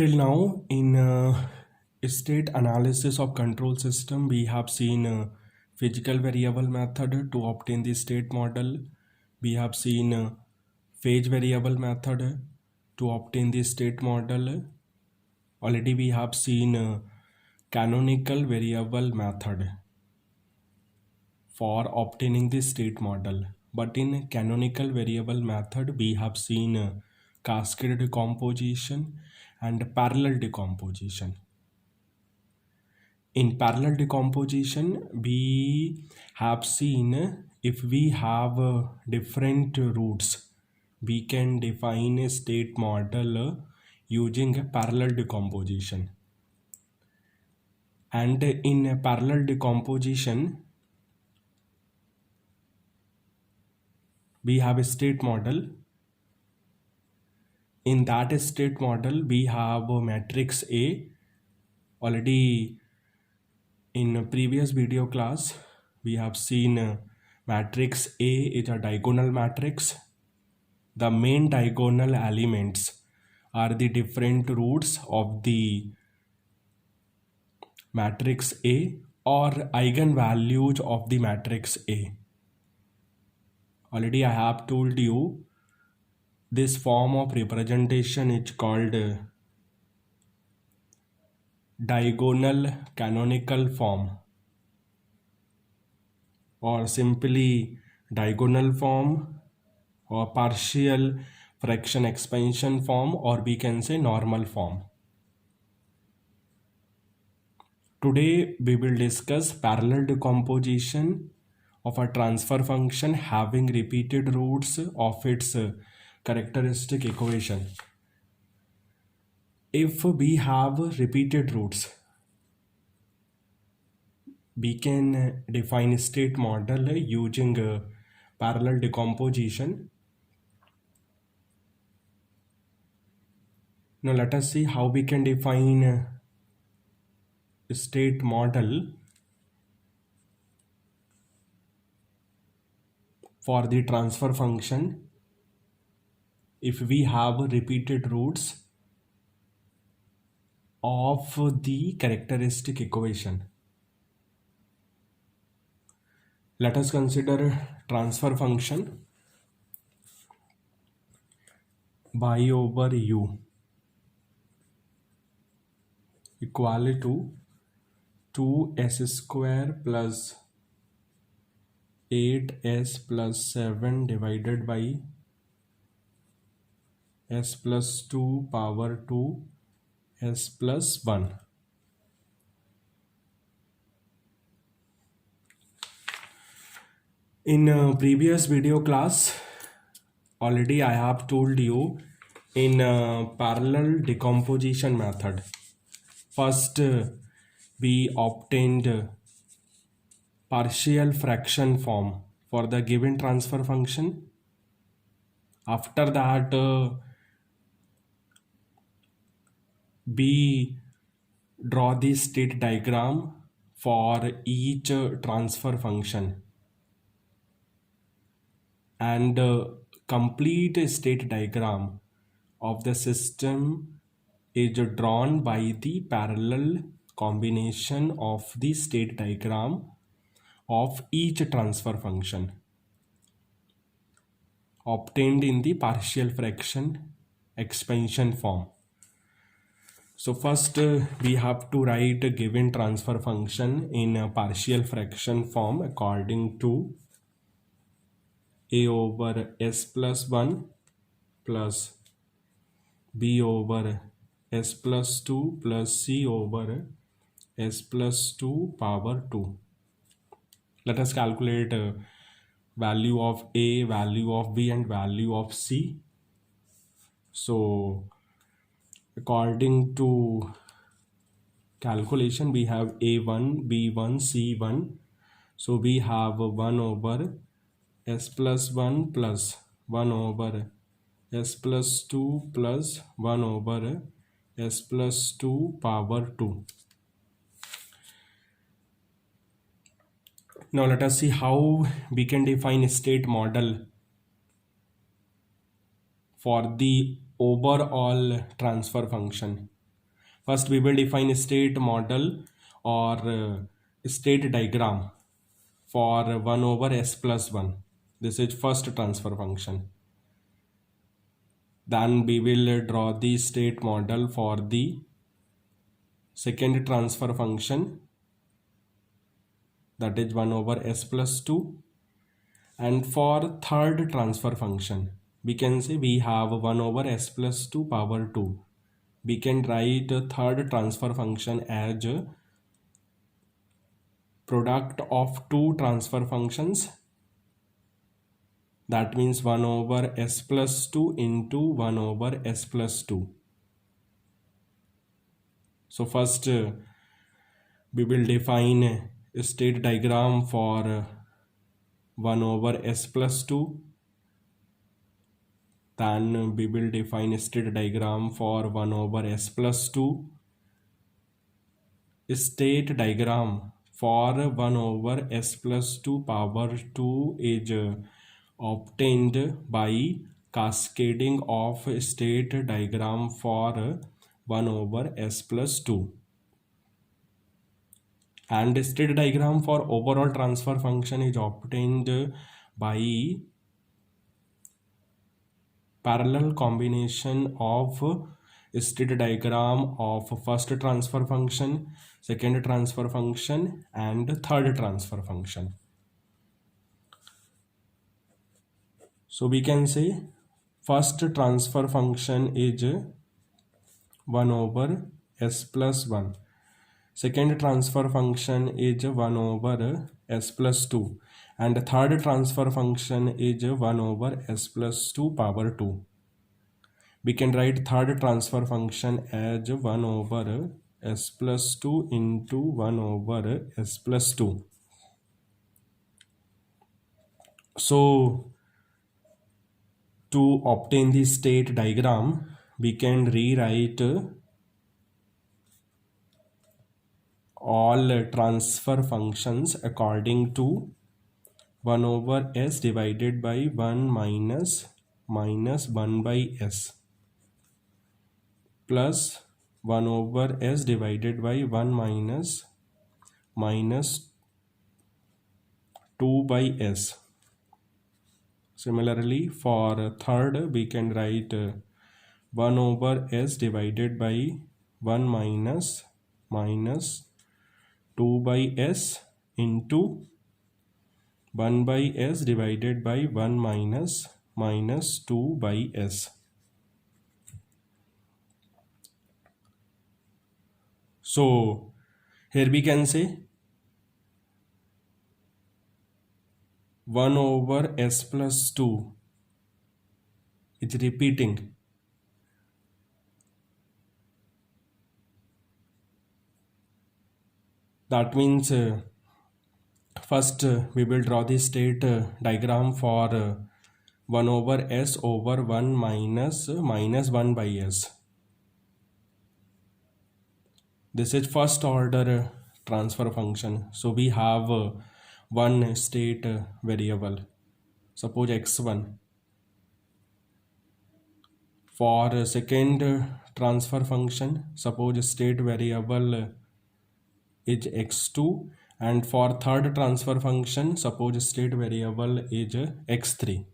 Till now, in state analysis of control system, we have seen physical variable method to obtain the state model. We have seen phase variable method to obtain the state model. Already we have seen canonical variable method for obtaining the state model. But in canonical variable method, we have seen cascade decomposition and parallel decomposition. In parallel decomposition, we have seen if we have different roots, we can define a state model using a parallel decomposition. And in a parallel decomposition, we have a state model. In that state model, we have a matrix A. Already in a previous video class, we have seen matrix A is a diagonal matrix. The main diagonal elements are the different roots of the matrix A or eigenvalues of the matrix A. Already I have told you this form of representation is called diagonal canonical form, or simply diagonal form, or partial fraction expansion form, or we can say normal form. Today we will discuss parallel decomposition of a transfer function having repeated roots of its characteristic equation. If we have repeated roots, we can define a state model using parallel decomposition. Now let us see how we can define a state model for the transfer function if we have repeated roots of the characteristic equation. Let us consider transfer function y over u equal to 2s square plus 8s plus 7 divided by s plus 2 power 2 s plus 1. In previous video class, already I have told you in parallel decomposition method, first we obtained partial fraction form for the given transfer function. After that, we draw the state diagram for each transfer function, and complete state diagram of the system is drawn by the parallel combination of the state diagram of each transfer function obtained in the partial fraction expansion form. So first we have to write a given transfer function in a partial fraction form according to a over s plus 1 plus b over s plus 2 plus c over s plus 2 power 2. Let us calculate value of a, value of b, and value of c. So according to calculation, we have a1, b1, c1. So we have 1 over s plus 1 plus 1 over s plus 2 plus 1 over s plus 2 power 2. Now let us see how we can define a state model for the overall transfer function. First we will define a state model or state diagram for 1 over s plus 1. This is first transfer function. Then we will draw the state model for the second transfer function, that is 1 over s plus 2. And for third transfer function, we can say we have 1 over s plus 2 power 2. We can write a third transfer function as a product of two transfer functions. That means 1 over s plus 2 into 1 over s plus 2. So first we will define a state diagram for 1 over s plus 2. Then we will define a state diagram for 1 over s plus 2. A state diagram for 1 over s plus 2 power 2 is obtained by cascading of a state diagram for 1 over s plus 2. And a state diagram for overall transfer function is obtained by parallel combination of state diagram of first transfer function, second transfer function, and third transfer function. So we can say first transfer function is 1 over s plus 1. Second transfer function is 1 over s plus 2. And third transfer function is 1 over s plus 2 power 2. We can write third transfer function as 1 over s plus 2 into 1 over s plus 2. So to obtain the state diagram, we can rewrite all transfer functions according to 1 over s divided by 1 minus 1 by s plus 1 over s divided by 1 minus 2 by s. Similarly, for third, we can write 1 over s divided by 1 minus 2 by s into 1 by s divided by 1 minus 2 by s. So here we can say 1 over s plus 2 is repeating. That means first we will draw the state diagram for 1 over s over 1 minus 1 by s. This is first order transfer function. So we have one state variable, suppose x1. For second transfer function, suppose state variable is x2, and for third transfer function, suppose state variable is x3.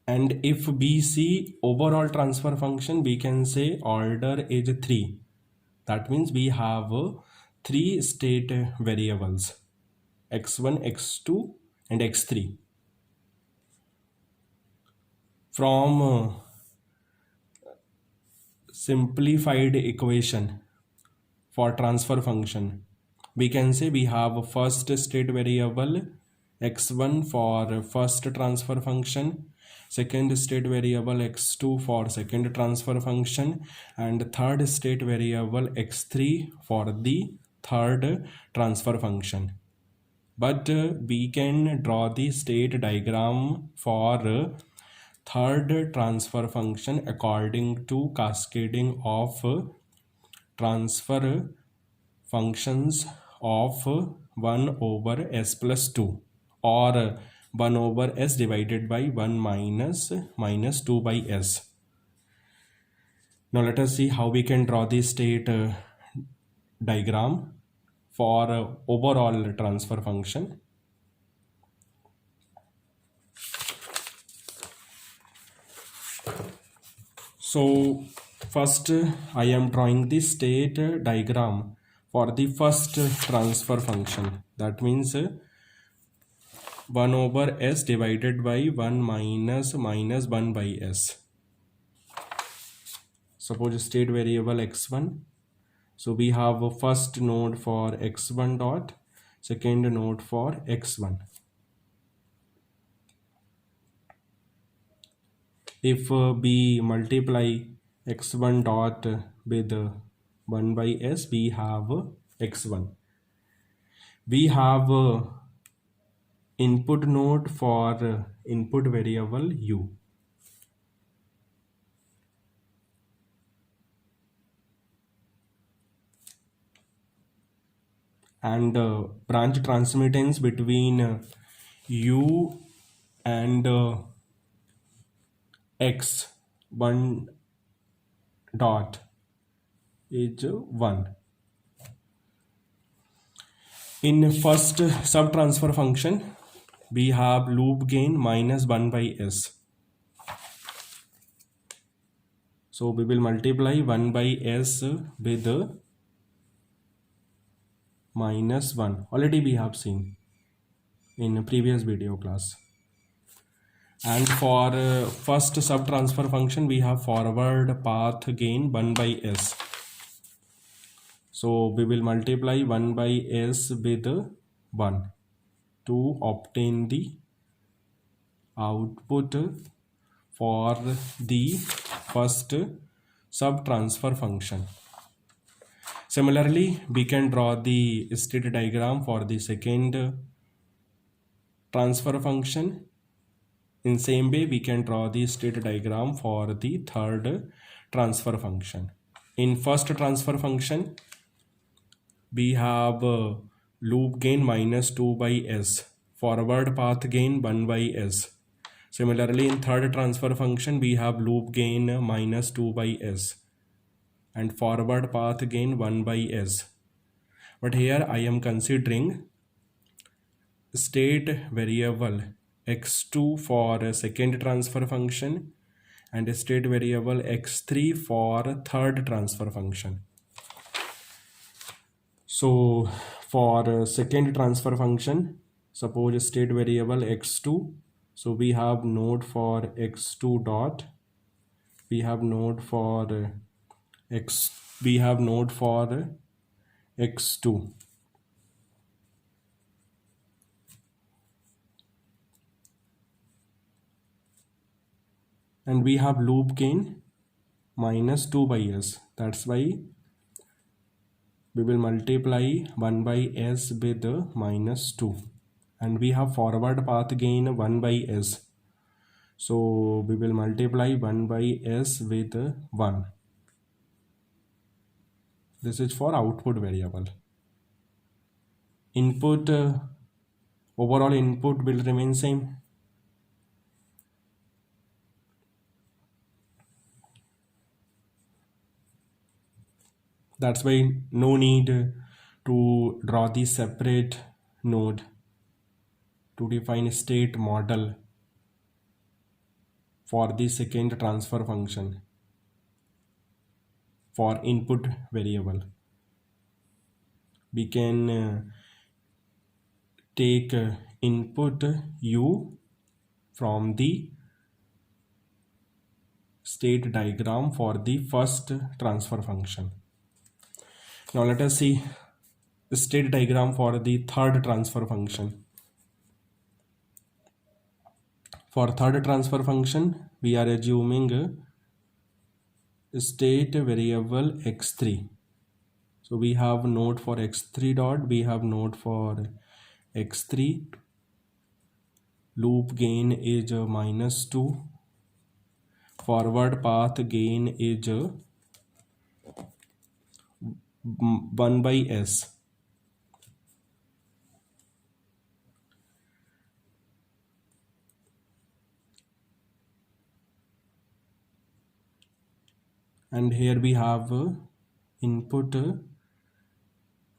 And if we see overall transfer function, we can say order is 3. That means we have 3 state variables, x1, x2, and x3. From simplified equation for transfer function, we can say we have a first state variable x1 for first transfer function, second state variable x2 for second transfer function, and third state variable x3 for the third transfer function. But we can draw the state diagram for third transfer function according to cascading of transfer functions of 1 over s plus 2 or 1 over s divided by 1 minus 2 by s. Now let us see how we can draw the state diagram for overall transfer function. So first I am drawing the state diagram for the first transfer function. That means 1 over s divided by 1 minus 1 by s. Suppose state variable x1. So we have a first node for x1 dot, second node for x1. If we multiply x1 dot with 1 by s, we have x1. We have input node for input variable u. And branch transmittance between u and x1 dot is 1. In first subtransfer function, we have loop gain minus 1 by s. So we will multiply 1 by s with minus 1. Already we have seen in a previous video class. And for first subtransfer function, we have forward path gain 1 by s. So we will multiply 1 by s with 1 to obtain the output for the first subtransfer function. Similarly, we can draw the state diagram for the second transfer function. In same way, we can draw the state diagram for the third transfer function. In first transfer function, we have loop gain minus 2 by s, forward path gain 1 by s. Similarly, in third transfer function, we have loop gain minus 2 by s and forward path gain 1 by s. But here I am considering state variable x2 for a second transfer function and state variable x3 for third transfer function. So for second transfer function, suppose state variable x2. So we have node for x2 dot. We have node for x2. And we have loop gain minus 2 by s. That's why we will multiply 1 by s with minus 2. And we have forward path gain 1 by s. So we will multiply 1 by s with 1. This is for output variable. Input, overall input will remain same. That's why no need to draw the separate node to define state model for the second transfer function for input variable. We can take input u from the state diagram for the first transfer function. Now let us see the state diagram for the third transfer function. For third transfer function, we are assuming state variable x3. So we have node for x3 dot, we have node for x3. Loop gain is minus 2. Forward path gain is 1 by s. and here we have input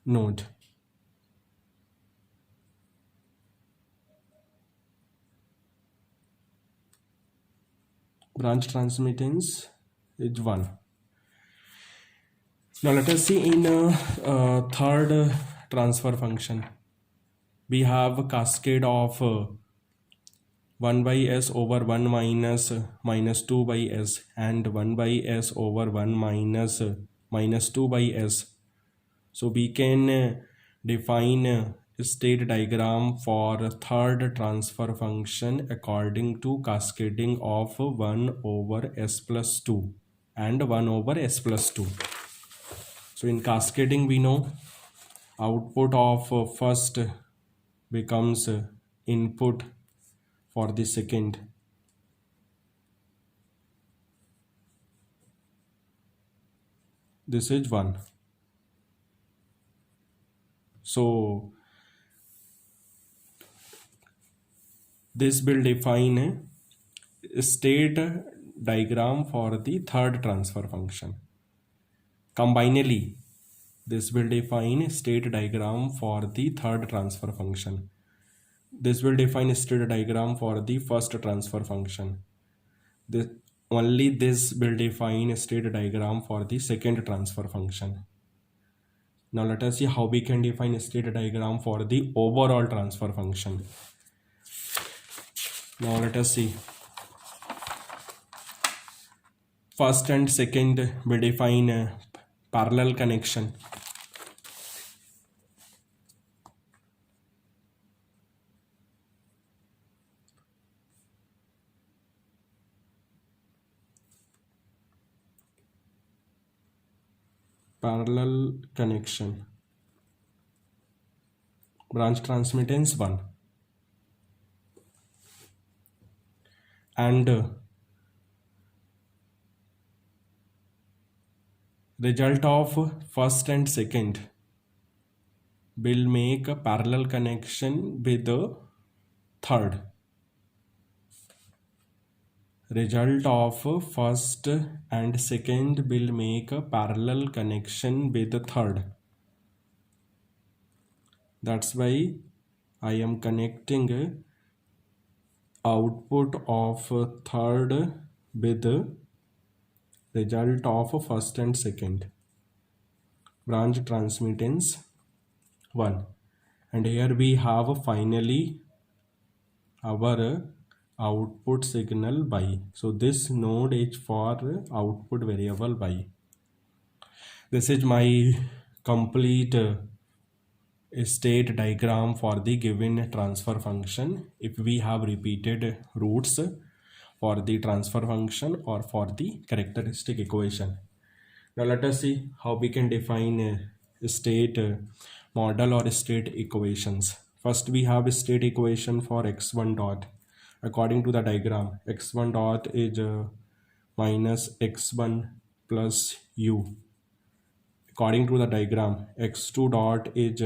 node. Branch transmittance is 1. Now let us see in third transfer function. We have a cascade of 1 by s over 1 minus 2 by s and 1 by s over 1 minus 2 by s. So we can define a state diagram for third transfer function according to cascading of 1 over s plus 2 and 1 over s plus 2. So in cascading we know output of first becomes input for the second. This is 1. So this will define a state diagram for the third transfer function. Combinedly, this will define a state diagram for the third transfer function. This will define a state diagram for the first transfer function. Only this will define a state diagram for the second transfer function. Now let us see how we can define a state diagram for the overall transfer function. Now let us see. First and second will define a parallel connection. Parallel connection. Branch transmittance 1. And result of first and second will make a parallel connection with the third. Result of first and second will make a parallel connection with the third. That's why I am connecting output of third with the result of first and second. Branch transmittance 1. And here we have finally our output signal y. So this node is for output variable y. This is my complete state diagram for the given transfer function if we have repeated roots for the transfer function or for the characteristic equation. Now let us see how we can define a state model or state equations. First we have a state equation for x1 dot. According to the diagram, x1 dot is minus x1 plus u. According to the diagram, x2 dot is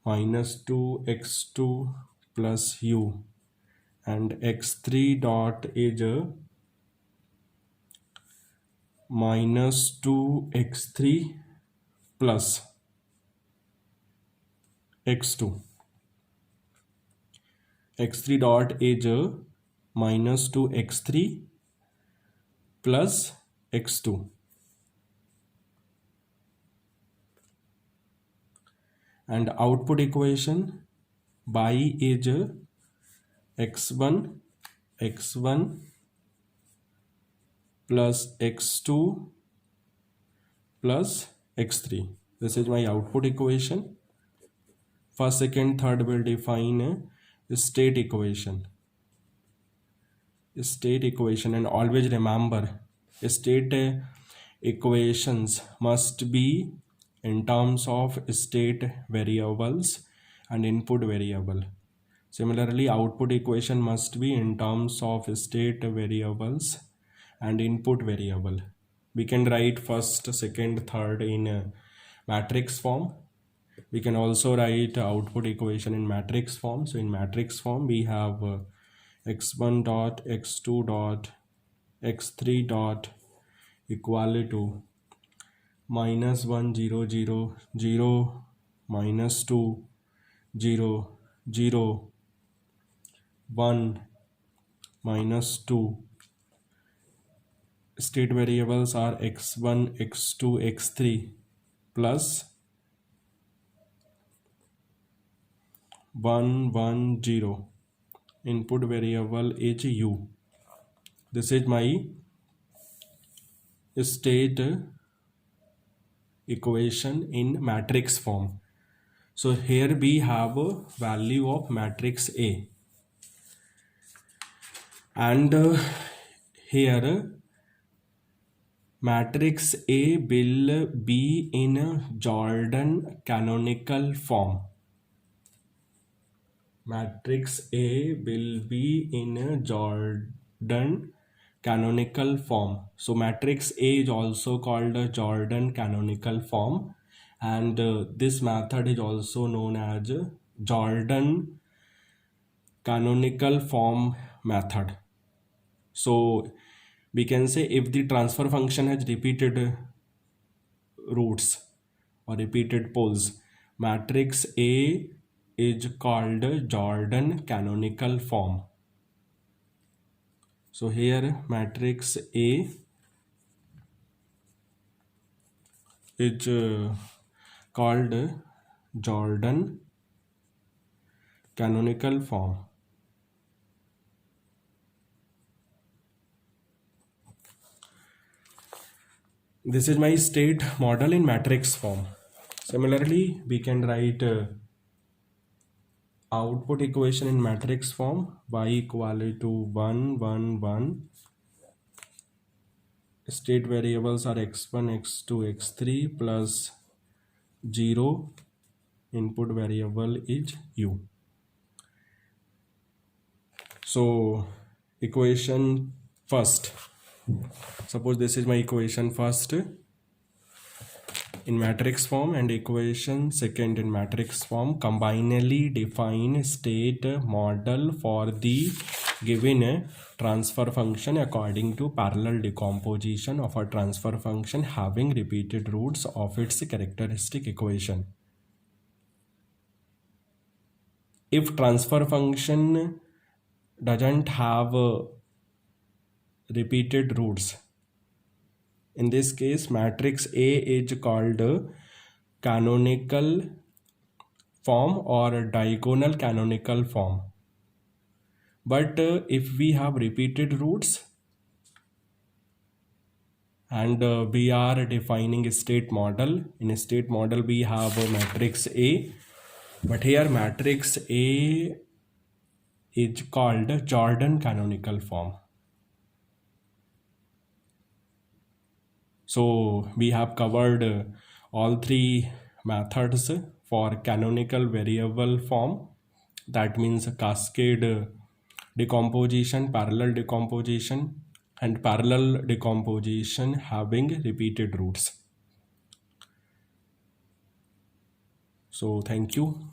minus 2x2 plus u, and x3 dot is minus 2x3 plus x2. x3 dot is minus 2x3 plus x2. And output equation y is x1 plus x2 plus x3. This is my output equation. First, second, third will define a state equation. And always remember, state equations must be in terms of state variables and input variable. Similarly, output equation must be in terms of state variables and input variable. We can write first, second, third in matrix form. We can also write output equation in matrix form. So in matrix form, we have x1 dot, x2 dot, x3 dot, equal to -1 0 0 0 -2 0 0 1 -2. State variables are x1 x2 x3 plus 1 1 0. Input variable is u. This is my state equation in matrix form. So here we have a value of matrix A, and here matrix A will be in a Jordan canonical form. Matrix A will be in a Jordan canonical form. So matrix A is also called a Jordan canonical form, and this method is also known as Jordan canonical form method. So we can say if the transfer function has repeated roots or repeated poles, matrix A is called Jordan canonical form. So here matrix A is called Jordan canonical form. This is my state model in matrix form. Similarly, we can write output equation in matrix form. Y equal to 1 1 1. State variables are x1 x2 x3 plus 0. Input variable is u. So equation first, suppose this is my equation first in matrix form and equation second in matrix form, combinedly define state model for the given transfer function according to parallel decomposition of a transfer function having repeated roots of its characteristic equation. If transfer function doesn't have repeated roots, in this case matrix A is called canonical form or diagonal canonical form. But if we have repeated roots and we are defining a state model, in a state model we have a matrix A, but here matrix A is called Jordan canonical form. So we have covered all three methods for canonical variable form, that means cascade decomposition, parallel decomposition, and parallel decomposition having repeated roots. So thank you.